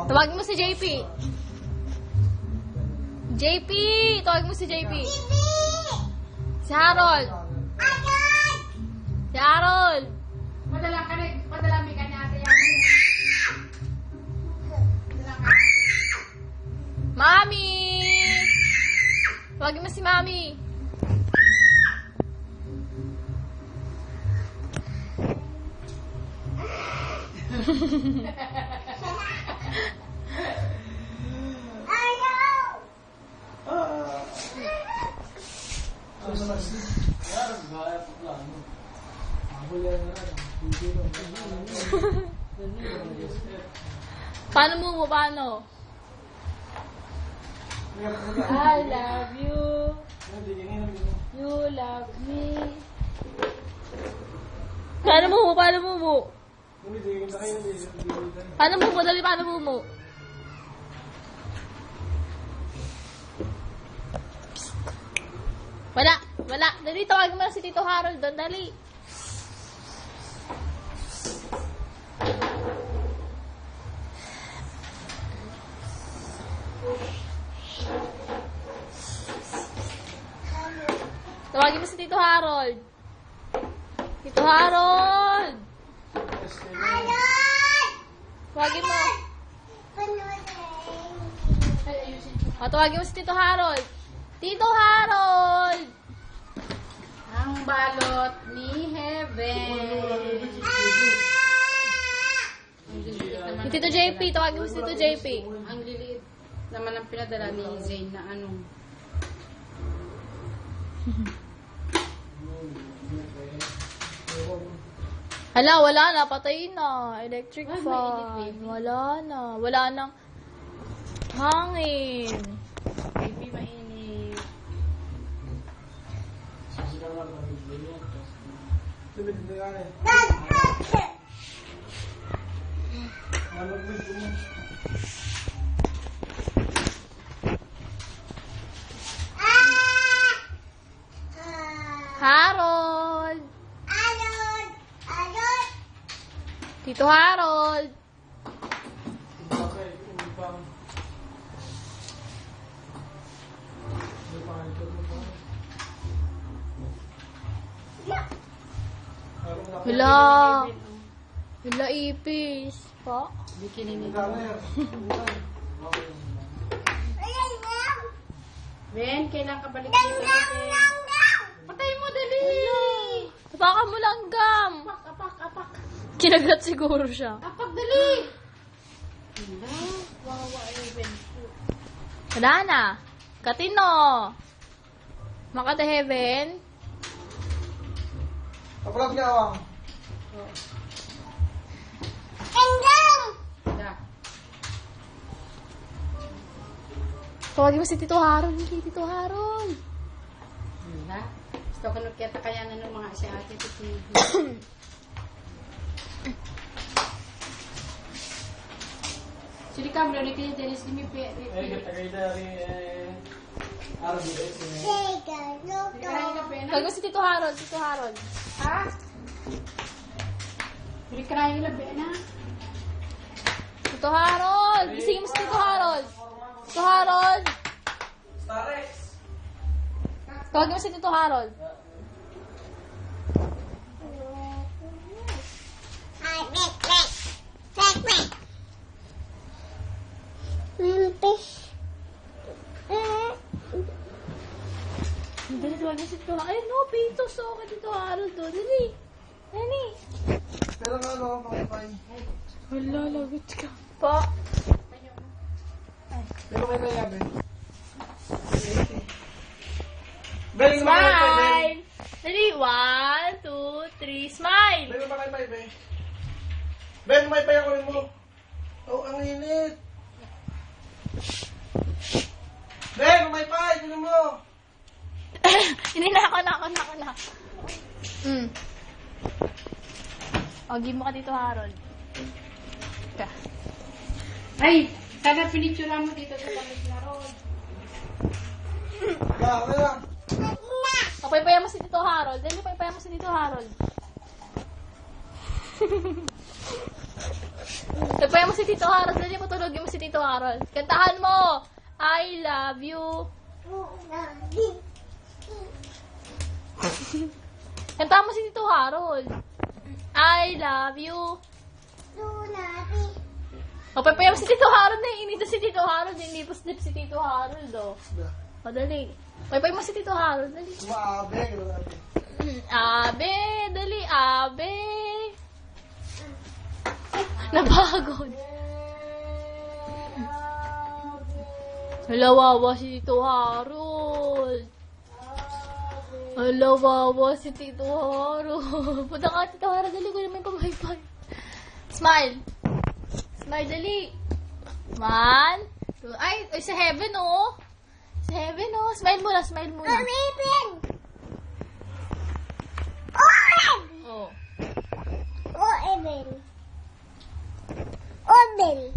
Tawagin mo si JP. JP! Tawagin mo si JP. Si Harold. Si Harold. Padala mi ka na ate yan. Mami! Tawagin mo si Mami. Paano mo? Paano? I love you. You love me. Paano mo? Paano mo? Paano mo? Dali, paano mo? Wala. Dali, tawagin mo na si Tito Harold doon. Dali. Tawagin mo si Tito Harold. Tito Harold! Tawagin mo. Tawagin mo si Tito Harold. Tito Harold! Ang balot ni Heaven. Si Tito JP. Tawagin mo si Tito JP. Ang liliit naman ang pinadala ni Zane na ano. Hala, wala na. Patay na. Electric Ay, fan. mainit, baby. Wala na. Wala nang hangin. Baby, mainit. Harold! Tito Harold! Wala. Wala ipis. Pa? Bikini ni Ben, kailan ka balik dito? Patay mo, dali! Tapakan mo lang gam. Apak. Kinagat siguro siya. Apak, dali! Wala. Wawa, Ben. Wala na. Katino. Makata Heaven. Kapag niya awang. Da. Tawagin mo si Tito Harold. Hindi, Tito Harold. Wala. Gusto ko nagkita kaya na ng mga si ate sa TV. Sili ka, bro, ni kaya Dennis, limi pe. Tagay dari RBS. Kaya ka pe na? Tawagin mo si Tito Harold. Tito Harold. Ha? Sili ka na pe na? Tito Harold. Gisingin mo si Tito Harold. Tito Harold. Starex. Tawagin mo si Tito Harold. Dali, tawagin mo si Tito Harold. Ay, no, pitos. Okay, Tito Harold. Oh. Dali. Dali. Pero nga ano, makapay. Wala, lagot ka. Pa. Pero may kaya, Ben. Ben, yung makapay, Ben. Smile. Dali, 1, 2, 3, smile. Ben, yung makapay, Ben. Ben, may paya ko rin mo. Oh, ang init. Ben, may pay, kunin mo. Hindi na ako. O, give mo ka dito, Harold. Ka. Ay, sana pinitsura mo dito sa tamis na road. Okay lang. O, paypaya mo si Tito Harold. Dali, paypaya mo si Tito Harold. Tapayan mo si Tito Harold. Dali, patulogin mo si Tito Harold. Kantahan mo. I love you. Kantahan mo si Tito Harold. I love you. O, papayan mo si Tito Harold. Naiinita si Tito Harold. Hindi pa slip si Tito Harold, oh. O, dali. Papayan mo si Tito Harold. Dali. Maabe, gano'n natin. Abe, dali, abe. Napagod. Alawawa si Tito Harold. Alawawa si Tito Harold. Punta ka, Tito Harold, dali ko naman pamahipay. Smile. Smile, dali. 1, 2, ay, sa heaven, oh. Sa heaven, oh. Smile muna, smile muna. Oh. Oven.